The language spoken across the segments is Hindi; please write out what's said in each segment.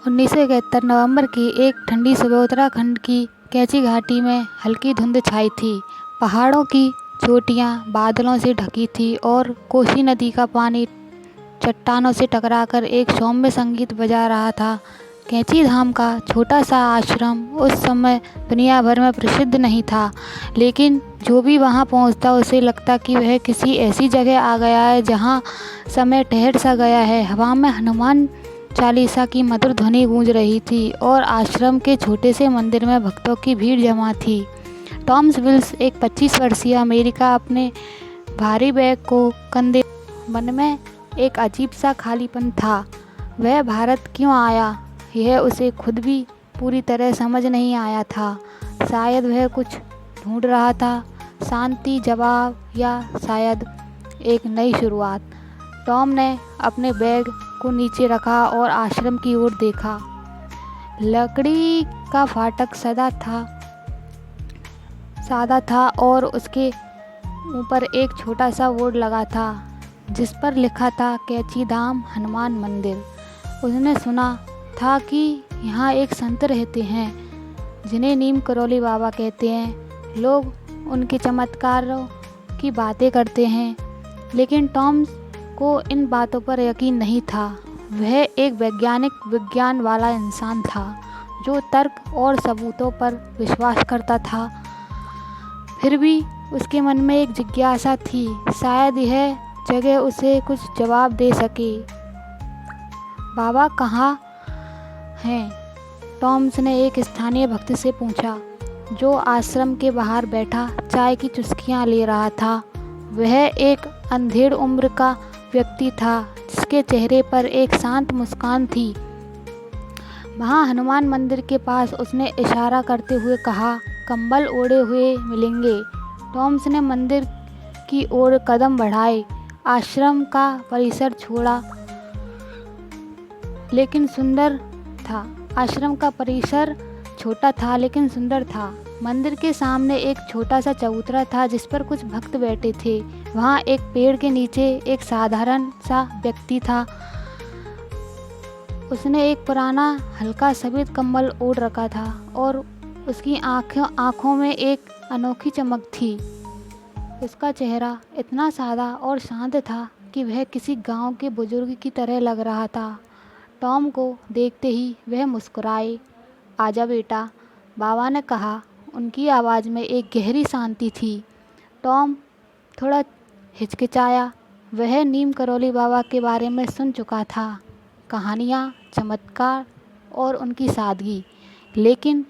1971 नवंबर की एक ठंडी सुबह उत्तराखंड की कैची घाटी में हल्की धुंध छाई थी। पहाड़ों की चोटियां बादलों से ढकी थी और कोसी नदी का पानी चट्टानों से टकराकर एक सौम्य संगीत बजा रहा था। कैची धाम का छोटा सा आश्रम उस समय दुनिया भर में प्रसिद्ध नहीं था, लेकिन जो भी वहां पहुंचता उसे लगता कि वह किसी ऐसी जगह आ गया है जहां समय ठहर सा गया है। हवा में हनुमान चालीसा की मधुर ध्वनि गूंज रही थी और आश्रम के छोटे से मंदिर में भक्तों की भीड़ जमा थी। टॉम्स विल्स, एक 25 वर्षीय अमेरिका, अपने भारी बैग को कंधे, मन में एक अजीब सा खालीपन था। वह भारत क्यों आया, यह उसे खुद भी पूरी तरह समझ नहीं आया था। शायद वह कुछ ढूंढ रहा था, शांति, जवाब, या शायद एक नई शुरुआत। टॉम ने अपने बैग को नीचे रखा और आश्रम की ओर देखा। लकड़ी का फाटक सादा था और उसके ऊपर एक छोटा सा बोर्ड लगा था जिस पर लिखा था कैची धाम हनुमान मंदिर। उसने सुना था कि यहाँ एक संत रहते हैं जिन्हें नीम करौली बाबा कहते हैं। लोग उनके चमत्कारों की बातें करते हैं, लेकिन टॉम को इन बातों पर यकीन नहीं था। वह एक विज्ञान वाला इंसान था जो तर्क और सबूतों पर विश्वास करता था। फिर भी उसके मन में एक जिज्ञासा थी, शायद यह जगह उसे कुछ जवाब दे सके। बाबा कहाँ हैं? टॉम्स ने एक स्थानीय भक्त से पूछा, जो आश्रम के बाहर बैठा चाय की चुस्कियां ले रहा था। वह एक अंधेड़ उम्र का व्यक्ति था जिसके चेहरे पर एक शांत मुस्कान थी। वहाँ हनुमान मंदिर के पास, उसने इशारा करते हुए कहा। कंबल ओढ़े हुए मिलेंगे। टॉम्स ने मंदिर की ओर कदम बढ़ाए। आश्रम का परिसर छोटा लेकिन सुंदर था। मंदिर के सामने एक छोटा सा चबूतरा था जिस पर कुछ भक्त बैठे थे। वहाँ एक पेड़ के नीचे एक साधारण सा व्यक्ति था। उसने एक पुराना हल्का सफ़ेद कंबल ओढ़ रखा था और उसकी आँखों में एक अनोखी चमक थी। उसका चेहरा इतना सादा और शांत था कि वह किसी गांव के बुजुर्ग की तरह लग रहा था। टॉम को देखते ही वह मुस्कुराए। आजा बेटा, बाबा ने कहा। उनकी आवाज़ में एक गहरी शांति थी। टॉम थोड़ा हिचकिचाया। वह नीम करौली बाबा के बारे में सुन चुका था, कहानियाँ, चमत्कार और उनकी सादगी, लेकिन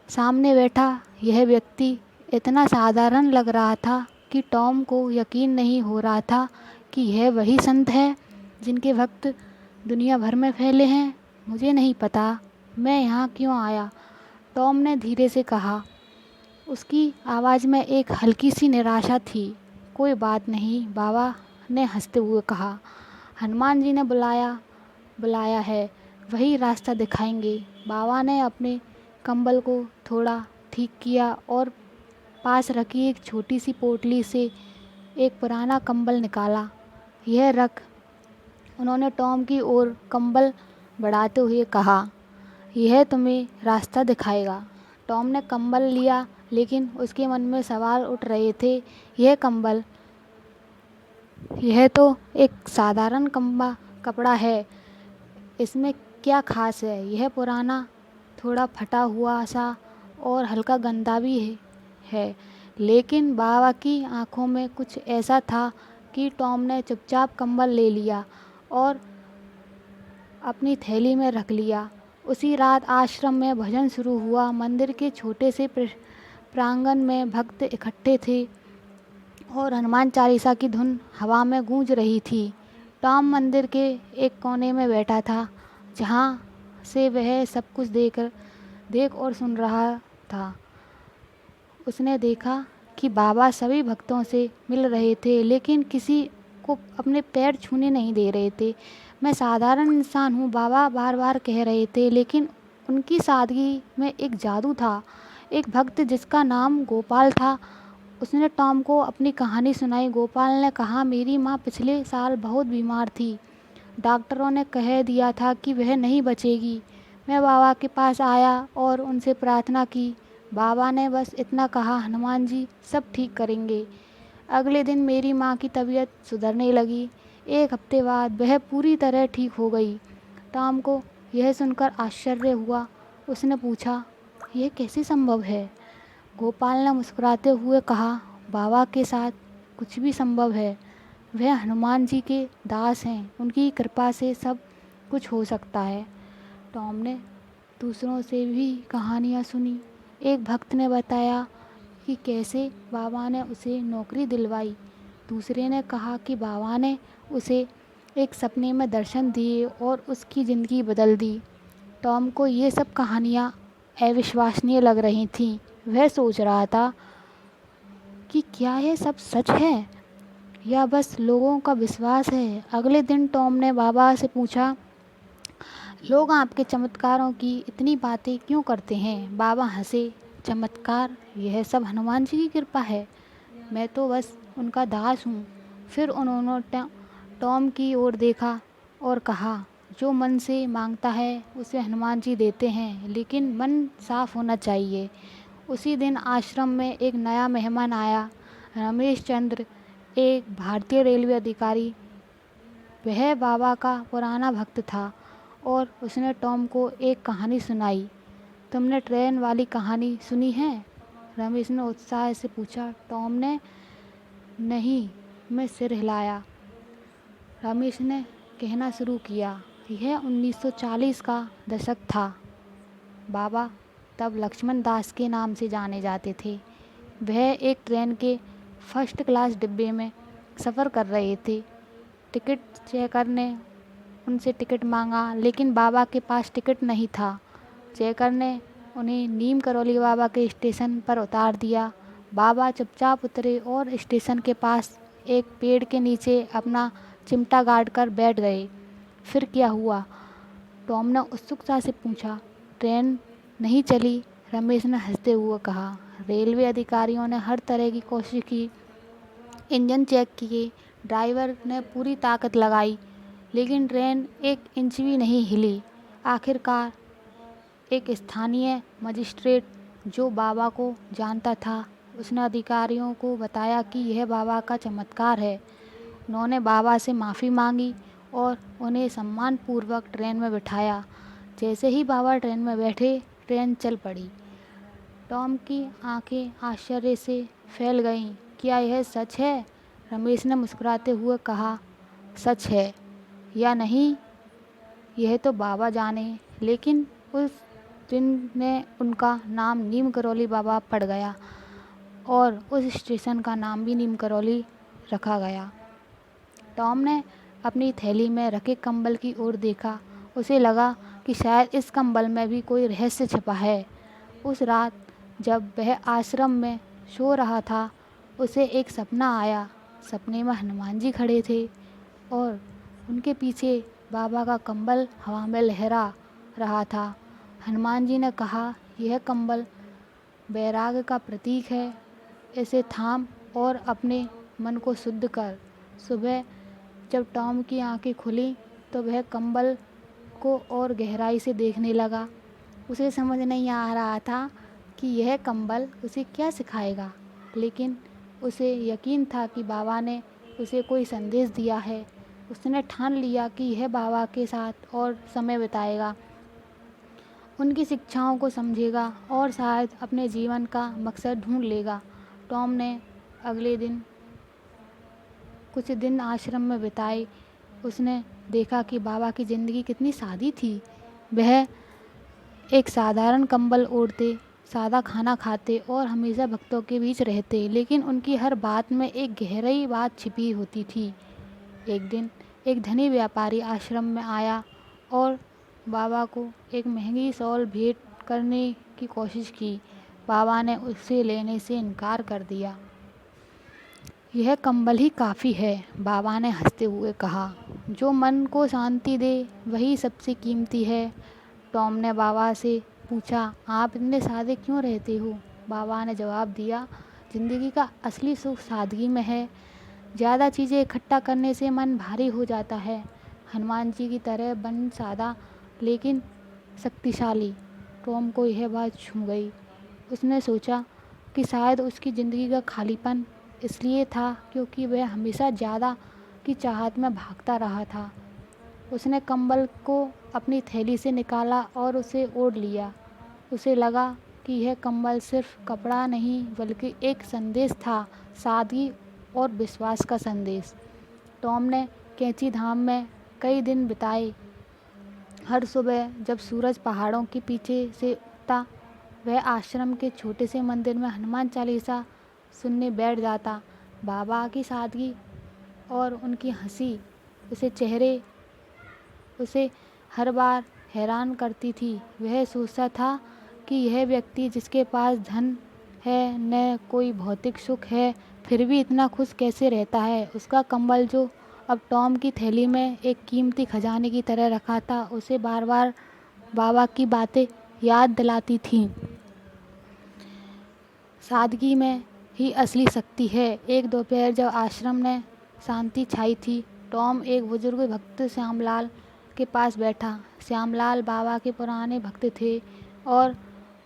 सामने बैठा यह व्यक्ति इतना साधारण लग रहा था कि टॉम को यकीन नहीं हो रहा था कि यह वही संत है जिनके भक्त दुनिया भर में फैले हैं। मुझे नहीं पता मैं यहाँ क्यों आया, टॉम ने धीरे से कहा। उसकी आवाज़ में एक हल्की सी निराशा थी। कोई बात नहीं, बाबा ने हंसते हुए कहा। हनुमान जी ने बुलाया है, वही रास्ता दिखाएंगे। बाबा ने अपने कंबल को थोड़ा ठीक किया और पास रखी एक छोटी सी पोटली से एक पुराना कंबल निकाला। यह रख, उन्होंने टॉम की ओर कंबल बढ़ाते हुए कहा। यह तुम्हें रास्ता दिखाएगा। टॉम ने कंबल लिया, लेकिन उसके मन में सवाल उठ रहे थे। यह तो एक साधारण कपड़ा है, इसमें क्या खास है? यह पुराना, थोड़ा फटा हुआ सा और हल्का गंदा भी है। लेकिन बाबा की आंखों में कुछ ऐसा था कि टॉम ने चुपचाप कंबल ले लिया और अपनी थैली में रख लिया। उसी रात आश्रम में भजन शुरू हुआ। मंदिर के छोटे से प्रांगण में भक्त इकट्ठे थे और हनुमान चालीसा की धुन हवा में गूंज रही थी। टॉम मंदिर के एक कोने में बैठा था, जहाँ से वह सब कुछ देख और सुन रहा था। उसने देखा कि बाबा सभी भक्तों से मिल रहे थे, लेकिन किसी को अपने पैर छूने नहीं दे रहे थे। मैं साधारण इंसान हूँ, बाबा बार बार कह रहे थे, लेकिन उनकी सादगी में एक जादू था। एक भक्त जिसका नाम गोपाल था, उसने टॉम को अपनी कहानी सुनाई। गोपाल ने कहा, मेरी माँ पिछले साल बहुत बीमार थी। डॉक्टरों ने कह दिया था कि वह नहीं बचेगी। मैं बाबा के पास आया और उनसे प्रार्थना की। बाबा ने बस इतना कहा, हनुमान जी सब ठीक करेंगे। अगले दिन मेरी माँ की तबीयत सुधरने लगी। एक हफ्ते बाद वह पूरी तरह ठीक हो गई। टॉम को यह सुनकर आश्चर्य हुआ। उसने पूछा, यह कैसे संभव है? गोपाल ने मुस्कुराते हुए कहा, बाबा के साथ कुछ भी संभव है। वह हनुमान जी के दास हैं, उनकी कृपा से सब कुछ हो सकता है। टॉम ने दूसरों से भी कहानियाँ सुनी। एक भक्त ने बताया कि कैसे बाबा ने उसे नौकरी दिलवाई। दूसरे ने कहा कि बाबा ने उसे एक सपने में दर्शन दिए और उसकी ज़िंदगी बदल दी। टॉम को ये सब कहानियाँ अविश्वसनीय लग रही थीं। वह सोच रहा था कि क्या यह सब सच है या बस लोगों का विश्वास है। अगले दिन टॉम ने बाबा से पूछा, लोग आपके चमत्कारों की इतनी बातें क्यों करते हैं? बाबा हंसे, चमत्कार? यह सब हनुमान जी की कृपा है, मैं तो बस उनका दास हूँ। फिर उन्होंने टॉम की ओर देखा और कहा, जो मन से मांगता है उसे हनुमान जी देते हैं, लेकिन मन साफ होना चाहिए। उसी दिन आश्रम में एक नया मेहमान आया, रमेश चंद्र, एक भारतीय रेलवे अधिकारी। वह बाबा का पुराना भक्त था और उसने टॉम को एक कहानी सुनाई। तुमने ट्रेन वाली कहानी सुनी है? रमेश ने उत्साह से पूछा। टॉम ने नहीं में सिर हिलाया। रमेश ने कहना शुरू किया, यह 1940 का दशक था। बाबा तब लक्ष्मण दास के नाम से जाने जाते थे। वह एक ट्रेन के फर्स्ट क्लास डिब्बे में सफ़र कर रहे थे। टिकट चेकर ने उनसे टिकट मांगा, लेकिन बाबा के पास टिकट नहीं था। चेकर ने उन्हें नीम करौली बाबा के स्टेशन पर उतार दिया। बाबा चुपचाप उतरे और स्टेशन के पास एक पेड़ के नीचे अपना चिमटा गाड़ कर बैठ गए। फिर क्या हुआ? टॉम ने उत्सुकता से पूछा। ट्रेन नहीं चली, रमेश ने हंसते हुए कहा। रेलवे अधिकारियों ने हर तरह की कोशिश की, इंजन चेक किए, ड्राइवर ने पूरी ताकत लगाई, लेकिन ट्रेन एक इंच भी नहीं हिली। आखिरकार एक स्थानीय मजिस्ट्रेट जो बाबा को जानता था, उसने अधिकारियों को बताया कि यह बाबा का चमत्कार है। उन्होंने बाबा से माफ़ी मांगी और उन्हें सम्मानपूर्वक ट्रेन में बिठाया। जैसे ही बाबा ट्रेन में बैठे, ट्रेन चल पड़ी। टॉम की आंखें आश्चर्य से फैल गईं। क्या यह सच है? रमेश ने मुस्कुराते हुए कहा, सच है या नहीं यह तो बाबा जाने, लेकिन उस दिन ने उनका नाम नीम करौली बाबा पड़ गया और उस स्टेशन का नाम भी नीम करौली रखा गया। टॉम ने अपनी थैली में रखे कंबल की ओर देखा। उसे लगा कि शायद इस कंबल में भी कोई रहस्य छिपा है। उस रात जब वह आश्रम में सो रहा था, उसे एक सपना आया। सपने में हनुमान जी खड़े थे और उनके पीछे बाबा का कंबल हवा में लहरा रहा था। हनुमान जी ने कहा, यह कंबल वैराग्य का प्रतीक है, इसे थाम और अपने मन को शुद्ध कर। सुबह जब टॉम की आंखें खुली तो वह कंबल को और गहराई से देखने लगा। उसे समझ नहीं आ रहा था कि यह कंबल उसे क्या सिखाएगा, लेकिन उसे यकीन था कि बाबा ने उसे कोई संदेश दिया है। उसने ठान लिया कि यह बाबा के साथ और समय बिताएगा, उनकी शिक्षाओं को समझेगा और शायद अपने जीवन का मकसद ढूंढ लेगा। टॉम ने अगले दिन कुछ दिन आश्रम में बिताए। उसने देखा कि बाबा की ज़िंदगी कितनी सादी थी। वह एक साधारण कंबल ओढ़ते, सादा खाना खाते और हमेशा भक्तों के बीच रहते, लेकिन उनकी हर बात में एक गहरी बात छिपी होती थी। एक दिन एक धनी व्यापारी आश्रम में आया और बाबा को एक महंगी शॉल भेंट करने की कोशिश की। बाबा ने उसे लेने से इनकार कर दिया। यह कंबल ही काफ़ी है, बाबा ने हंसते हुए कहा। जो मन को शांति दे वही सबसे कीमती है। टॉम ने बाबा से पूछा, आप इतने सादे क्यों रहते हो? बाबा ने जवाब दिया, ज़िंदगी का असली सुख सादगी में है। ज़्यादा चीज़ें इकट्ठा करने से मन भारी हो जाता है। हनुमान जी की तरह बन सादा, लेकिन शक्तिशाली। टॉम को यह बात छू गई। उसने सोचा कि शायद उसकी ज़िंदगी का खालीपन इसलिए था क्योंकि वह हमेशा ज़्यादा की चाहत में भागता रहा था। उसने कंबल को अपनी थैली से निकाला और उसे ओढ़ लिया। उसे लगा कि यह कंबल सिर्फ कपड़ा नहीं बल्कि एक संदेश था, सादगी और विश्वास का संदेश। टॉम ने कैंची धाम में कई दिन बिताए। हर सुबह जब सूरज पहाड़ों के पीछे से उगता, वह आश्रम के छोटे से मंदिर में हनुमान चालीसा सुनने बैठ जाता। बाबा की सादगी और उनकी हंसी उसे हर बार हैरान करती थी। वह सोचता था कि यह व्यक्ति जिसके पास धन है, न कोई भौतिक सुख है, फिर भी इतना खुश कैसे रहता है। उसका कंबल जो अब टॉम की थैली में एक कीमती खजाने की तरह रखा था, उसे बार बार बाबा की बातें याद दिलाती थीं। सादगी में ही असली शक्ति है। एक दोपहर जब आश्रम में शांति छाई थी, टॉम एक बुजुर्ग भक्त श्यामलाल के पास बैठा। श्यामलाल बाबा के पुराने भक्त थे और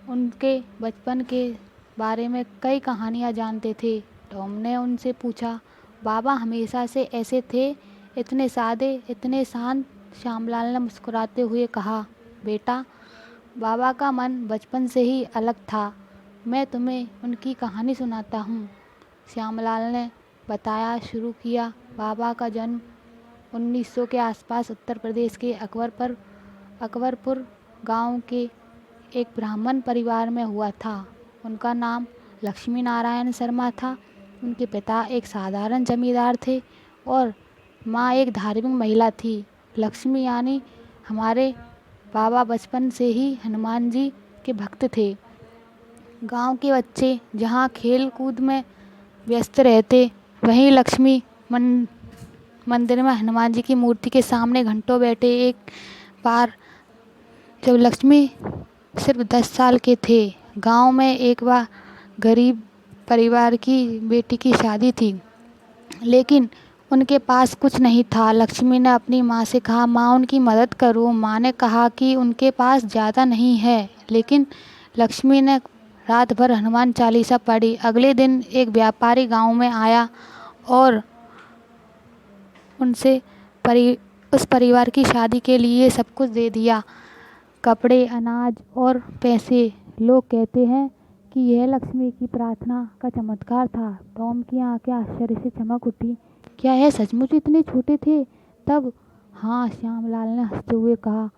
उनके बचपन के बारे में कई कहानियाँ जानते थे। टॉम ने उनसे पूछा, बाबा हमेशा से ऐसे थे, इतने सादे, इतने शांत? श्यामलाल ने मुस्कुराते हुए कहा, बेटा, बाबा का मन बचपन से ही अलग था। मैं तुम्हें उनकी कहानी सुनाता हूँ। श्यामलाल ने बताया शुरू किया। बाबा का जन्म 1900 के आसपास उत्तर प्रदेश के अकबरपुर गांव के एक ब्राह्मण परिवार में हुआ था। उनका नाम लक्ष्मी नारायण शर्मा था। उनके पिता एक साधारण जमींदार थे और माँ एक धार्मिक महिला थी। लक्ष्मी यानी हमारे बाबा बचपन से ही हनुमान जी के भक्त थे। गांव के बच्चे जहाँ खेल कूद में व्यस्त रहते, वहीं लक्ष्मी मंदिर में हनुमान जी की मूर्ति के सामने घंटों बैठे। एक बार जब लक्ष्मी सिर्फ 10 साल के थे, गांव में एक बार गरीब परिवार की बेटी की शादी थी, लेकिन उनके पास कुछ नहीं था। लक्ष्मी ने अपनी माँ से कहा, माँ उनकी मदद करो। माँ ने कहा कि उनके पास ज़्यादा नहीं है, लेकिन लक्ष्मी ने रात भर हनुमान चालीसा पढ़ी। अगले दिन एक व्यापारी गांव में आया और उनसे उस परिवार की शादी के लिए सब कुछ दे दिया, कपड़े, अनाज और पैसे। लोग कहते हैं कि यह लक्ष्मी की प्रार्थना का चमत्कार था। टॉम की आंखें आश्चर्य से चमक उठी। क्या यह सचमुच इतने छोटे थे तब? हाँ, श्यामलाल ने हंसते हुए कहा,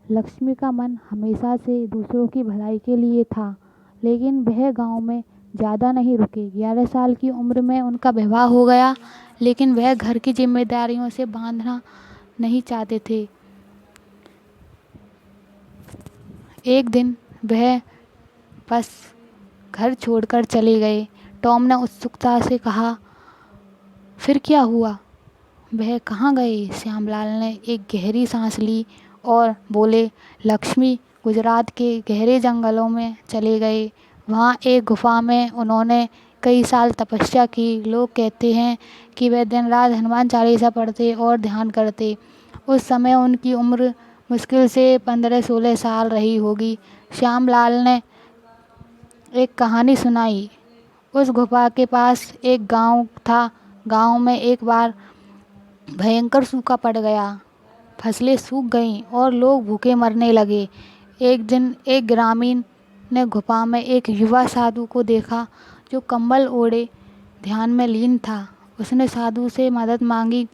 लक्ष्मी का मन हमेशा से दूसरों की भलाई के लिए था, लेकिन वह गांव में ज़्यादा नहीं रुके। 11 साल की उम्र में उनका विवाह हो गया, लेकिन वह घर की जिम्मेदारियों से बांधना नहीं चाहते थे। एक दिन वह बस घर छोड़कर चले गए। टॉम ने उत्सुकता से कहा, फिर क्या हुआ? वह कहाँ गए? श्यामलाल ने एक गहरी सांस ली और बोले, लक्ष्मी गुजरात के गहरे जंगलों में चले गए। वहाँ एक गुफा में उन्होंने कई साल तपस्या की। लोग कहते हैं कि वह दिन रात हनुमान चालीसा पढ़ते और ध्यान करते। उस समय उनकी उम्र मुश्किल से 15-16 साल रही होगी। श्यामलाल ने एक कहानी सुनाई। उस गुफा के पास एक गांव था। गांव में एक बार भयंकर सूखा पड़ गया। फसलें सूख गईं और लोग भूखे मरने लगे। एक दिन एक ग्रामीण ने गुफा में एक युवा साधु को देखा जो कंबल ओढ़े ध्यान में लीन था। उसने साधु से मदद मांगी।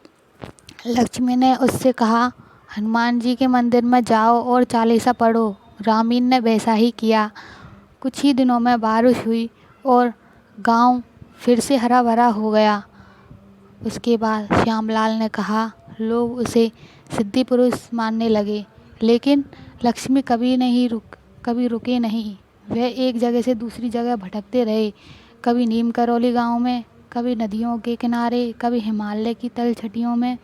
लक्ष्मी ने उससे कहा, हनुमान जी के मंदिर में जाओ और चालीसा पढ़ो। ग्रामीण ने वैसा ही किया। कुछ ही दिनों में बारिश हुई और गांव फिर से हरा भरा हो गया। उसके बाद श्यामलाल ने कहा, लोग उसे सिद्धि पुरुष मानने लगे, लेकिन लक्ष्मी कभी रुके नहीं। वह एक जगह से दूसरी जगह भटकते रहे, कभी नीम करौली गांव में, कभी नदियों के किनारे, कभी हिमालय की तलछटियों में।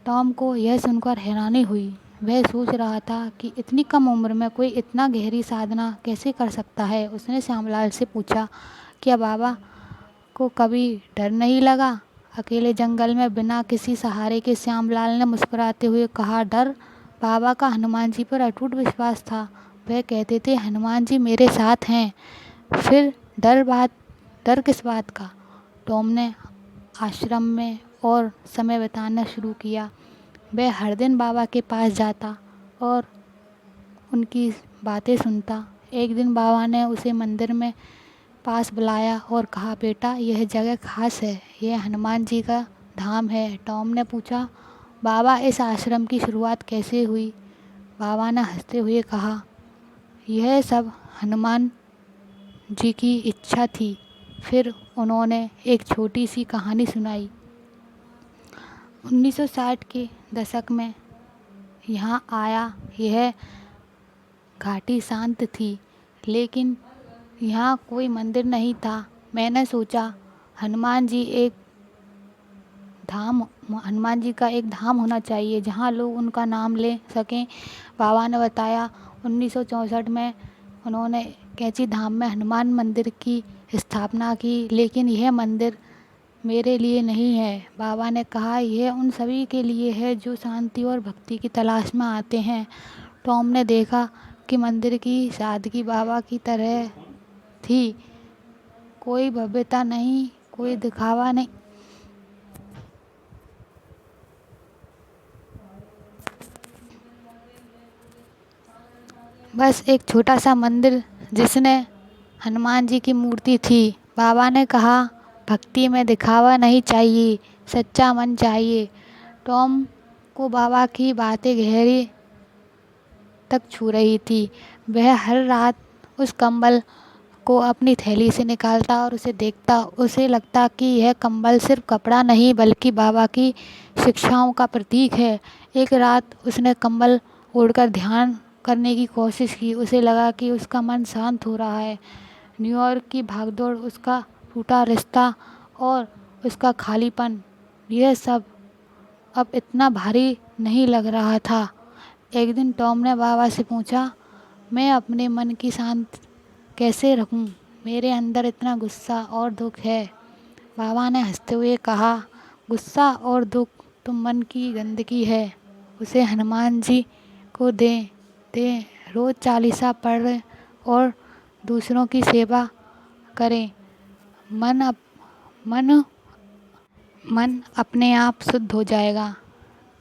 टॉम को यह सुनकर हैरानी हुई। वह सोच रहा था कि इतनी कम उम्र में कोई इतना गहरी साधना कैसे कर सकता है। उसने श्यामलाल से पूछा, क्या बाबा को कभी डर नहीं लगा? अकेले जंगल में बिना किसी सहारे के? श्यामलाल ने मुस्कुराते हुए कहा, डर? बाबा का हनुमान जी पर अटूट विश्वास था। वह कहते थे, हनुमान जी मेरे साथ हैं। फिर डर किस बात का? टॉम ने आश्रम में और समय बिताना शुरू किया। वह हर दिन बाबा के पास जाता और उनकी बातें सुनता। एक दिन बाबा ने उसे मंदिर में पास बुलाया और कहा, बेटा यह जगह खास है, यह हनुमान जी का धाम है। टॉम ने पूछा, बाबा इस आश्रम की शुरुआत कैसे हुई? बाबा ने हंसते हुए कहा, यह सब हनुमान जी की इच्छा थी। फिर उन्होंने एक छोटी सी कहानी सुनाई। 1960 के दशक में यहाँ आया। यह घाटी शांत थी, लेकिन यहाँ कोई मंदिर नहीं था। मैंने सोचा हनुमान जी का एक धाम होना चाहिए जहाँ लोग उनका नाम ले सकें। बाबा ने बताया, 1964 में उन्होंने कैंची धाम में हनुमान मंदिर की स्थापना की, लेकिन यह मंदिर मेरे लिए नहीं है। बाबा ने कहा, यह उन सभी के लिए है जो शांति और भक्ति की तलाश में आते हैं। टॉम ने देखा कि मंदिर की सादगी बाबा की तरह थी। कोई भव्यता नहीं, कोई दिखावा नहीं, बस एक छोटा सा मंदिर जिसने हनुमान जी की मूर्ति थी। बाबा ने कहा, भक्ति में दिखावा नहीं चाहिए, सच्चा मन चाहिए। टॉम को बाबा की बातें गहरी तक छू रही थी। वह हर रात उस कंबल को अपनी थैली से निकालता और उसे देखता। उसे लगता कि यह कंबल सिर्फ कपड़ा नहीं बल्कि बाबा की शिक्षाओं का प्रतीक है। एक रात उसने कंबल ओढ़कर ध्यान करने की कोशिश की। उसे लगा कि उसका मन शांत हो रहा है। न्यूयॉर्क की भागदौड़, उसका टूटा रिश्ता और उसका खालीपन, यह सब अब इतना भारी नहीं लग रहा था। एक दिन टॉम ने बाबा से पूछा, मैं अपने मन की शांत कैसे रखूं? मेरे अंदर इतना गुस्सा और दुख है। बाबा ने हंसते हुए कहा, गुस्सा और दुख तो मन की गंदगी है, उसे हनुमान जी को दे रोज चालीसा पढ़ें और दूसरों की सेवा करें। मन मन मन अपने आप शुद्ध हो जाएगा।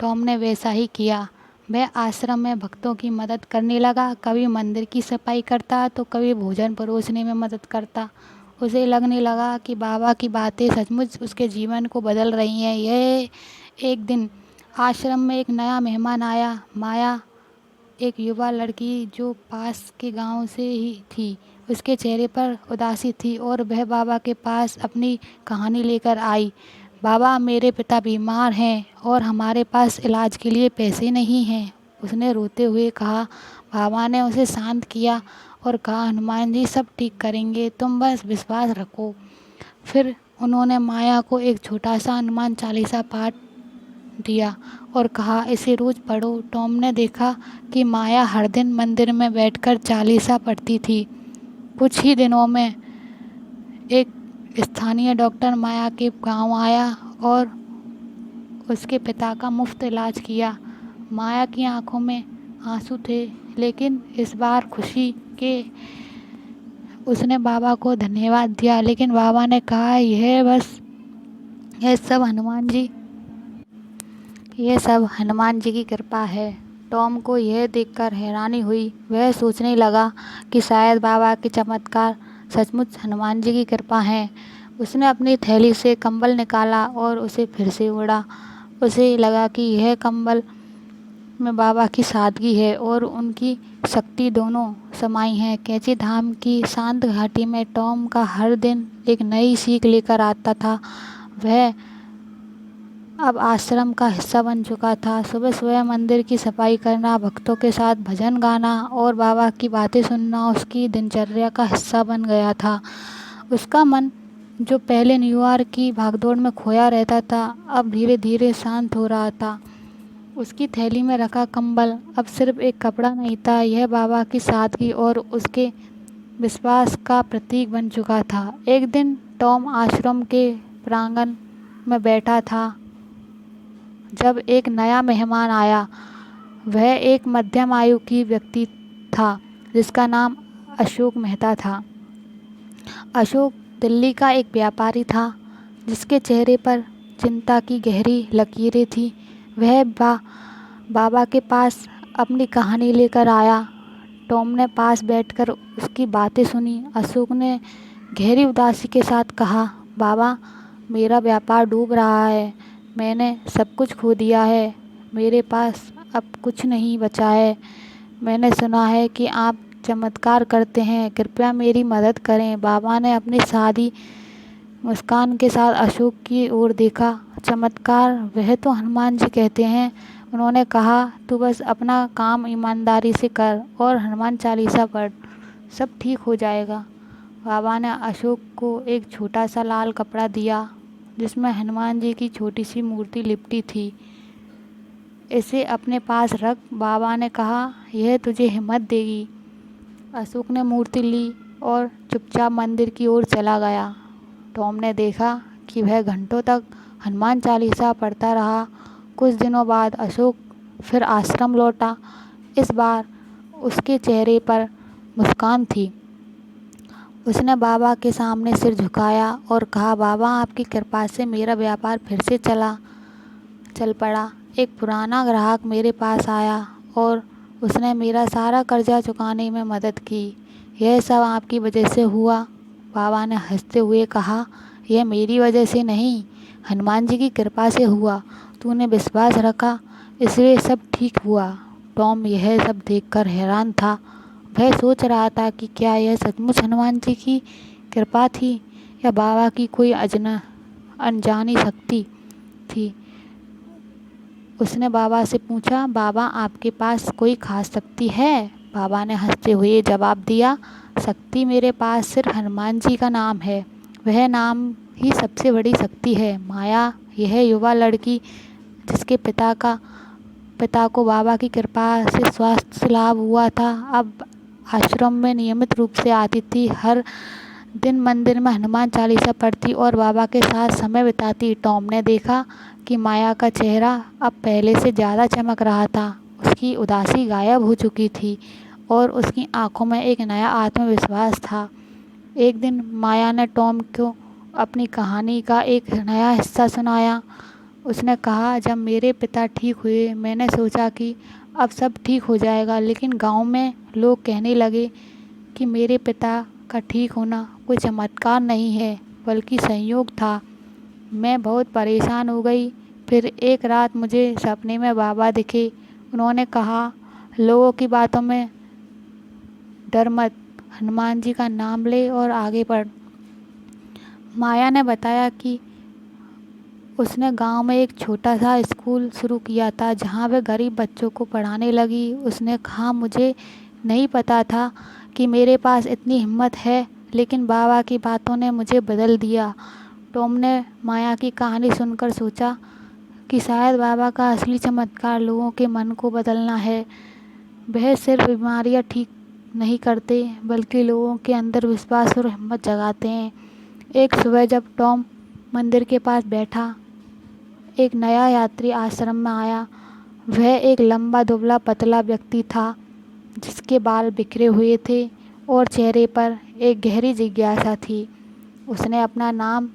टॉम ने वैसा ही किया। वह आश्रम में भक्तों की मदद करने लगा। कभी मंदिर की सफाई करता तो कभी भोजन परोसने में मदद करता। उसे लगने लगा कि बाबा की बातें सचमुच उसके जीवन को बदल रही हैं। यह एक दिन आश्रम में एक नया मेहमान आया। माया, एक युवा लड़की जो पास के गांव से ही थी। उसके चेहरे पर उदासी थी और वह बाबा के पास अपनी कहानी लेकर आई। बाबा, मेरे पिता बीमार हैं और हमारे पास इलाज के लिए पैसे नहीं हैं, उसने रोते हुए कहा। बाबा ने उसे शांत किया और कहा, हनुमान जी सब ठीक करेंगे, तुम बस विश्वास रखो। फिर उन्होंने माया को एक छोटा सा हनुमान चालीसा पाठ दिया और कहा, इसे रोज पढ़ो। टॉम ने देखा कि माया हर दिन मंदिर में बैठकर चालीसा पढ़ती थी। कुछ ही दिनों में एक स्थानीय डॉक्टर माया के गांव आया और उसके पिता का मुफ्त इलाज किया। माया की आंखों में आंसू थे, लेकिन इस बार खुशी के उसने बाबा को धन्यवाद दिया। लेकिन बाबा ने कहा, यह सब हनुमान जी की कृपा है। टॉम को यह देखकर हैरानी हुई। वह सोचने लगा कि शायद बाबा के चमत्कार सचमुच हनुमान जी की कृपा है। उसने अपनी थैली से कंबल निकाला और उसे फिर से ओढ़ा। उसे लगा कि यह कंबल में बाबा की सादगी है और उनकी शक्ति दोनों समाई हैं। कैंची धाम की शांत घाटी में टॉम का हर दिन एक नई सीख लेकर आता था। वह अब आश्रम का हिस्सा बन चुका था। सुबह सुबह मंदिर की सफाई करना, भक्तों के साथ भजन गाना और बाबा की बातें सुनना उसकी दिनचर्या का हिस्सा बन गया था। उसका मन, जो पहले न्यूयॉर्क की भागदौड़ में खोया रहता था, अब धीरे धीरे शांत हो रहा था। उसकी थैली में रखा कंबल अब सिर्फ एक कपड़ा नहीं था, यह बाबा की सादगी और उसके विश्वास का प्रतीक बन चुका था। एक दिन टॉम आश्रम के प्रांगण में बैठा था जब एक नया मेहमान आया। वह एक मध्यम आयु की व्यक्ति था जिसका नाम अशोक मेहता था। अशोक दिल्ली का एक व्यापारी था जिसके चेहरे पर चिंता की गहरी लकीरें थीं। वह बाबा के पास अपनी कहानी लेकर आया। टॉम ने पास बैठकर उसकी बातें सुनी। अशोक ने गहरी उदासी के साथ कहा, बाबा, मेरा व्यापार डूब रहा है। मैंने सब कुछ खो दिया है। मेरे पास अब कुछ नहीं बचा है। मैंने सुना है कि आप चमत्कार करते हैं, कृपया मेरी मदद करें। बाबा ने अपनी सादी मुस्कान के साथ अशोक की ओर देखा। चमत्कार? वह तो हनुमान जी कहते हैं। उन्होंने कहा, तू बस अपना काम ईमानदारी से कर और हनुमान चालीसा पढ़, सब ठीक हो जाएगा। बाबा ने अशोक को एक छोटा सा लाल कपड़ा दिया जिसमें हनुमान जी की छोटी सी मूर्ति लिपटी थी। इसे अपने पास रख, बाबा ने कहा, यह तुझे हिम्मत देगी। अशोक ने मूर्ति ली और चुपचाप मंदिर की ओर चला गया। टॉम ने देखा कि वह घंटों तक हनुमान चालीसा पढ़ता रहा। कुछ दिनों बाद अशोक फिर आश्रम लौटा। इस बार उसके चेहरे पर मुस्कान थी। उसने बाबा के सामने सिर झुकाया और कहा, बाबा, आपकी कृपा से मेरा व्यापार फिर से चल पड़ा। एक पुराना ग्राहक मेरे पास आया और उसने मेरा सारा कर्जा चुकाने में मदद की। यह सब आपकी वजह से हुआ। बाबा ने हंसते हुए कहा, यह मेरी वजह से नहीं, हनुमान जी की कृपा से हुआ। तूने विश्वास रखा, इसलिए सब ठीक हुआ। टॉम यह सब देखकर हैरान था। वह सोच रहा था कि क्या यह सचमुच हनुमान जी की कृपा थी या बाबा की कोई अनजानी शक्ति थी। उसने बाबा से पूछा, बाबा, आपके पास कोई खास शक्ति है? बाबा ने हंसते हुए जवाब दिया, शक्ति मेरे पास सिर्फ हनुमान जी का नाम है। वह नाम ही सबसे बड़ी शक्ति है। माया, यह युवा लड़की जिसके पिता को बाबा की कृपा से स्वास्थ्य लाभ हुआ था, अब आश्रम में नियमित रूप से आती थी। हर दिन मंदिर में हनुमान चालीसा पढ़ती और बाबा के साथ समय बिताती। टॉम ने देखा कि माया का चेहरा अब पहले से ज़्यादा चमक रहा था। उसकी उदासी गायब हो चुकी थी और उसकी आंखों में एक नया आत्मविश्वास था। एक दिन माया ने टॉम को अपनी कहानी का एक नया हिस्सा सुनाया। उसने कहा, जब मेरे पिता ठीक हुए, मैंने सोचा कि अब सब ठीक हो जाएगा, लेकिन गांव में लोग कहने लगे कि मेरे पिता का ठीक होना कोई चमत्कार नहीं है, बल्कि संयोग था। मैं बहुत परेशान हो गई। फिर एक रात मुझे सपने में बाबा दिखे। उन्होंने कहा, लोगों की बातों में डर मत, हनुमान जी का नाम ले और आगे बढ़। माया ने बताया कि उसने गांव में एक छोटा सा स्कूल शुरू किया था जहां वह गरीब बच्चों को पढ़ाने लगी। उसने कहा, मुझे नहीं पता था कि मेरे पास इतनी हिम्मत है, लेकिन बाबा की बातों ने मुझे बदल दिया। टॉम ने माया की कहानी सुनकर सोचा कि शायद बाबा का असली चमत्कार लोगों के मन को बदलना है। वह सिर्फ बीमारियां ठीक नहीं करते, बल्कि लोगों के अंदर विश्वास और हिम्मत जगाते हैं। एक सुबह जब टॉम मंदिर के पास बैठा, एक नया यात्री आश्रम में आया। वह एक लंबा दुबला पतला व्यक्ति था जिसके बाल बिखरे हुए थे और चेहरे पर एक गहरी जिज्ञासा थी। उसने अपना नाम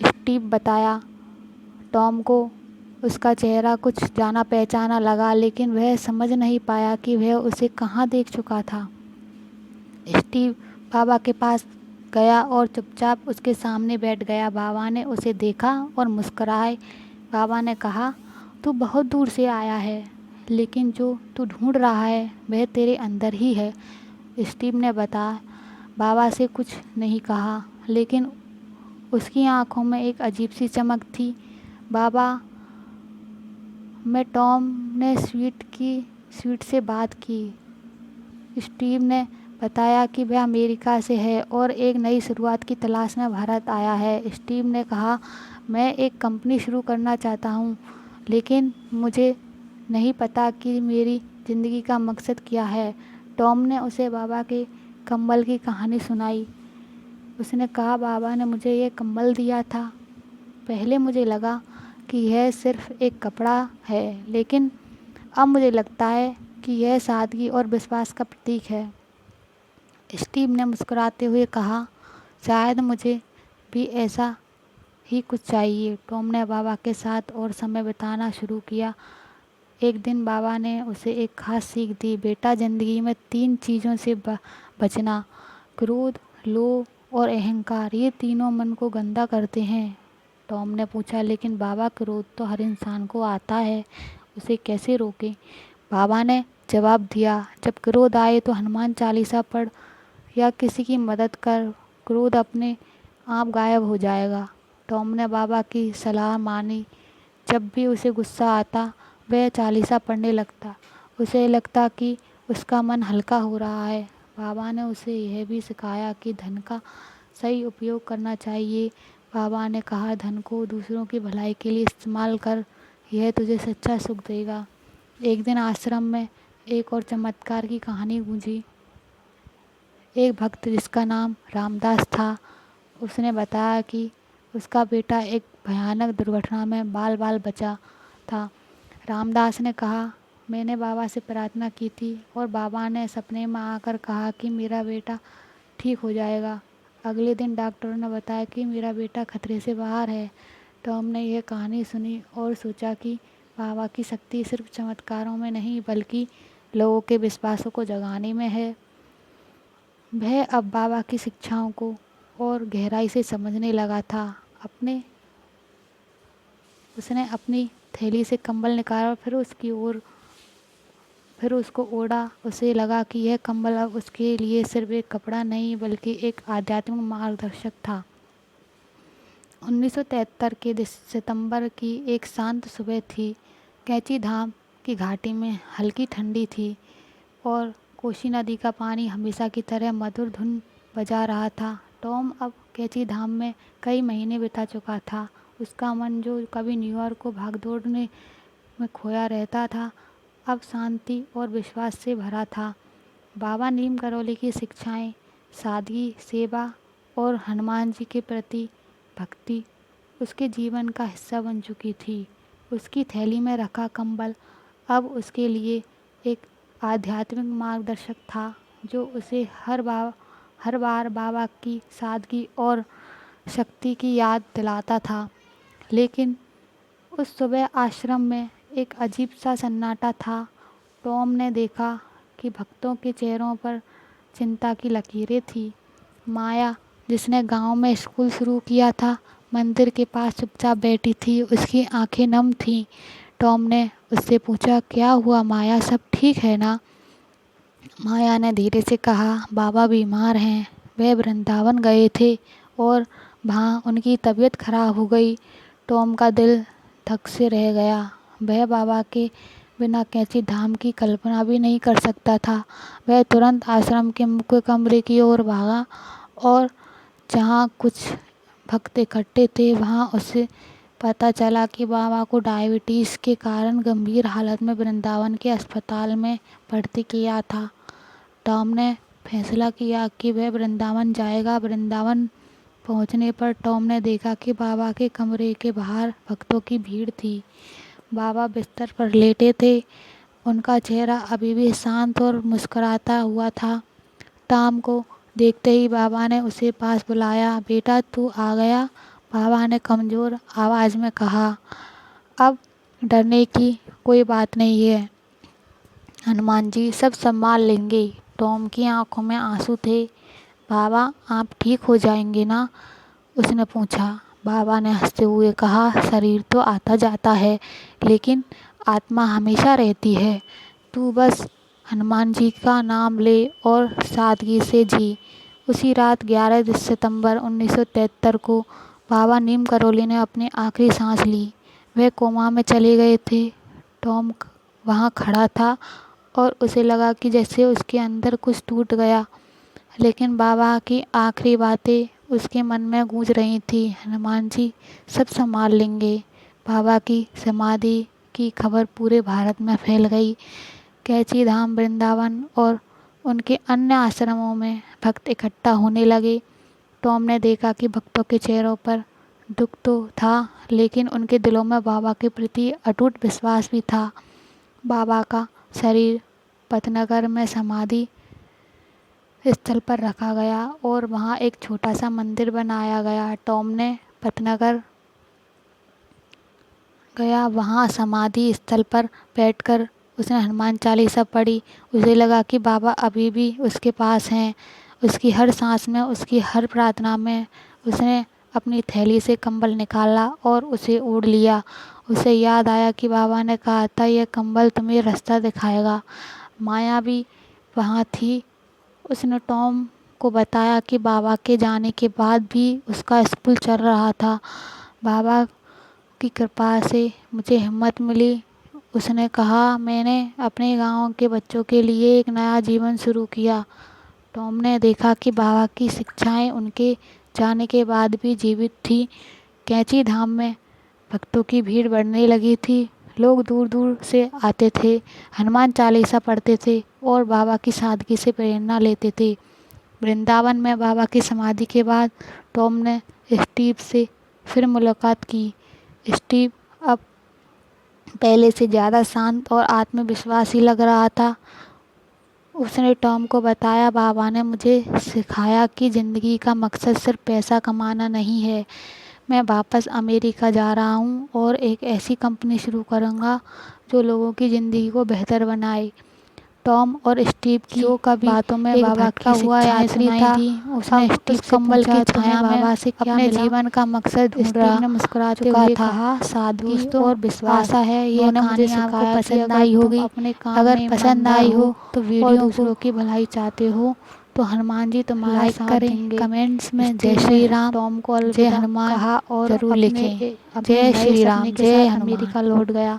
स्टीव बताया। टॉम को उसका चेहरा कुछ जाना पहचाना लगा, लेकिन वह समझ नहीं पाया कि वह उसे कहाँ देख चुका था। स्टीव बाबा के पास गया और चुपचाप उसके सामने बैठ गया। बाबा ने उसे देखा और मुस्कुराए। बाबा ने कहा, तू बहुत दूर से आया है, लेकिन जो तू ढूंढ रहा है वह तेरे अंदर ही है। स्टीव ने बाबा से कुछ नहीं कहा, लेकिन उसकी आंखों में एक अजीब सी चमक थी। बाबा में टॉम ने स्वीट से बात की। स्टीव ने बताया कि वह अमेरिका से है और एक नई शुरुआत की तलाश में भारत आया है। स्टीव ने कहा, मैं एक कंपनी शुरू करना चाहता हूँ, लेकिन मुझे नहीं पता कि मेरी ज़िंदगी का मकसद क्या है। टॉम ने उसे बाबा के कंबल की कहानी सुनाई। उसने कहा, बाबा ने मुझे ये कंबल दिया था। पहले मुझे लगा कि यह सिर्फ एक कपड़ा है, लेकिन अब मुझे लगता है कि यह सादगी और विश्वास का प्रतीक है। स्टीव ने मुस्कुराते हुए कहा, शायद मुझे भी ऐसा ही कुछ चाहिए। टॉम ने बाबा के साथ और समय बिताना शुरू किया। एक दिन बाबा ने उसे एक खास सीख दी, बेटा ज़िंदगी में 3 चीज़ों से बचना, क्रोध, लोभ और अहंकार। ये तीनों मन को गंदा करते हैं। टॉम ने पूछा, लेकिन बाबा क्रोध तो हर इंसान को आता है, उसे कैसे रोकें? बाबा ने जवाब दिया, जब क्रोध आए तो हनुमान चालीसा पढ़ या किसी की मदद कर, क्रोध अपने आप गायब हो जाएगा। टॉम ने बाबा की सलाह मानी। जब भी उसे गुस्सा आता वह चालीसा पढ़ने लगता। उसे लगता कि उसका मन हल्का हो रहा है। बाबा ने उसे यह भी सिखाया कि धन का सही उपयोग करना चाहिए। बाबा ने कहा, धन को दूसरों की भलाई के लिए इस्तेमाल कर, यह तुझे सच्चा सुख देगा। एक दिन आश्रम में एक और चमत्कार की कहानी गूंजी। एक भक्त जिसका नाम रामदास था, उसने बताया कि उसका बेटा एक भयानक दुर्घटना में बाल बाल बचा था। रामदास ने कहा, मैंने बाबा से प्रार्थना की थी और बाबा ने सपने में आकर कहा कि मेरा बेटा ठीक हो जाएगा। अगले दिन डॉक्टरों ने बताया कि मेरा बेटा खतरे से बाहर है। टॉम ने यह कहानी सुनी और सोचा कि बाबा की शक्ति सिर्फ चमत्कारों में नहीं बल्कि लोगों के विश्वासों को जगाने में है। वह अब बाबा की शिक्षाओं को और गहराई से समझने लगा था। उसने अपनी थैली से कंबल निकाला और फिर उसको ओढ़ा। उसे लगा कि यह कंबल अब उसके लिए सिर्फ एक कपड़ा नहीं बल्कि एक आध्यात्मिक मार्गदर्शक था। 1973 के सितंबर की एक शांत सुबह थी। कैंची धाम की घाटी में हल्की ठंडी थी और कोसी नदी का पानी हमेशा की तरह मधुर धुन बजा रहा था। टॉम अब कैंची धाम में कई महीने बिता चुका था। उसका मन, जो कभी न्यूयॉर्क को भागदौड़ में खोया रहता था, अब शांति और विश्वास से भरा था। बाबा नीम करौली की शिक्षाएं, सादगी, सेवा और हनुमान जी के प्रति भक्ति उसके जीवन का हिस्सा बन चुकी थी। उसकी थैली में रखा कंबल अब उसके लिए एक आध्यात्मिक मार्गदर्शक था, जो उसे हर बार बाबा की सादगी और शक्ति की याद दिलाता था। लेकिन उस सुबह आश्रम में एक अजीब सा सन्नाटा था। टॉम ने देखा कि भक्तों के चेहरों पर चिंता की लकीरें थी। माया, जिसने गांव में स्कूल शुरू किया था, मंदिर के पास चुपचाप बैठी थी। उसकी आंखें नम थीं। टॉम ने उससे पूछा, क्या हुआ माया, सब ठीक है ना? माया ने धीरे से कहा, बाबा बीमार हैं, वे वृंदावन गए थे और वहाँ उनकी तबीयत खराब हो गई। टॉम का दिल धक से रह गया। वह बाबा के बिना कैंची धाम की कल्पना भी नहीं कर सकता था। वह तुरंत आश्रम के मुख्य कमरे की ओर भागा और जहाँ कुछ भक्त इकट्ठे थे वहाँ उसे पता चला कि बाबा को डायबिटीज़ के कारण गंभीर हालत में वृंदावन के अस्पताल में भर्ती किया था। टॉम ने फैसला किया कि वह वृंदावन जाएगा। वृंदावन पहुंचने पर टॉम ने देखा कि बाबा के कमरे के बाहर भक्तों की भीड़ थी। बाबा बिस्तर पर लेटे थे। उनका चेहरा अभी भी शांत और मुस्कुराता हुआ था। टॉम को देखते ही बाबा ने उसे पास बुलाया। बेटा, तू आ गया, बाबा ने कमज़ोर आवाज़ में कहा। अब डरने की कोई बात नहीं है, हनुमान जी सब संभाल लेंगे। टॉम की आंखों में आंसू थे। बाबा, आप ठीक हो जाएंगे ना? उसने पूछा। बाबा ने हंसते हुए कहा, शरीर तो आता जाता है लेकिन आत्मा हमेशा रहती है। तू बस हनुमान जी का नाम ले और सादगी से जी। उसी रात 11 सितंबर 1973 को बाबा नीम करौली ने अपनी आखिरी सांस ली। वह कोमा में चले गए थे। टॉम वहाँ खड़ा था और उसे लगा कि जैसे उसके अंदर कुछ टूट गया। लेकिन बाबा की आखिरी बातें उसके मन में गूंज रही थी, हनुमान जी सब संभाल लेंगे। बाबा की समाधि की खबर पूरे भारत में फैल गई। कैंची धाम, वृंदावन और उनके अन्य आश्रमों में भक्त इकट्ठा होने लगे। टॉम ने देखा कि भक्तों के चेहरों पर दुख तो था लेकिन उनके दिलों में बाबा के प्रति अटूट विश्वास भी था। बाबा का शरीर पतनगर में समाधि स्थल पर रखा गया और वहाँ एक छोटा सा मंदिर बनाया गया। टॉम ने पतनगर गया, वहाँ समाधि स्थल पर बैठकर उसने हनुमान चालीसा पढ़ी। उसे लगा कि बाबा अभी भी उसके पास हैं। उसकी हर सांस में, उसकी हर प्रार्थना में उसने अपनी थैली से कंबल निकाला और उसे ओढ़ लिया। उसे याद आया कि बाबा ने कहा था यह कंबल तुम्हें रास्ता दिखाएगा। माया भी वहाँ थी। उसने टॉम को बताया कि बाबा के जाने के बाद भी उसका स्कूल चल रहा था। बाबा की कृपा से मुझे हिम्मत मिली। उसने कहा मैंने अपने गांव के बच्चों के लिए एक नया जीवन शुरू किया। टॉम ने देखा कि बाबा की शिक्षाएं उनके जाने के बाद भी जीवित थी। कैंची धाम में भक्तों की भीड़ बढ़ने लगी थी। लोग दूर दूर से आते थे, हनुमान चालीसा पढ़ते थे और बाबा की सादगी से प्रेरणा लेते थे। वृंदावन में बाबा की समाधि के बाद टॉम ने स्टीव से फिर मुलाकात की। स्टीव अब पहले से ज़्यादा शांत और आत्मविश्वासी लग रहा था। उसने टॉम को बताया बाबा ने मुझे सिखाया कि ज़िंदगी का मकसद सिर्फ पैसा कमाना नहीं है। मैं वापस अमेरिका जा रहा हूँ और एक ऐसी कंपनी शुरू करूँगा जो लोगों की ज़िंदगी को बेहतर बनाए। टॉम और स्टीव की जो कभी बातों में बाबा की हुआ या सुनाई दी। उसने स्टीव से कंबल की छाया में बाबा से क्या अपने जीवन का मकसद ढूंढ रहा। ने मुस्कुराते हुए कहा सादगी और विश्वास है ये कहानी आपको पसंद आई होगी। अगर पसंद आई हो तो वीडियो दूसरों की भलाई चाहते हो तो हनुमान जी तुम्हारा लाइक करें, कमेंट्स में जय श्री राम, टॉम को जय हनुमान कहा और जरूर लिखें। जय श्री राम, जय हनुमान। अमेरिका लौट गया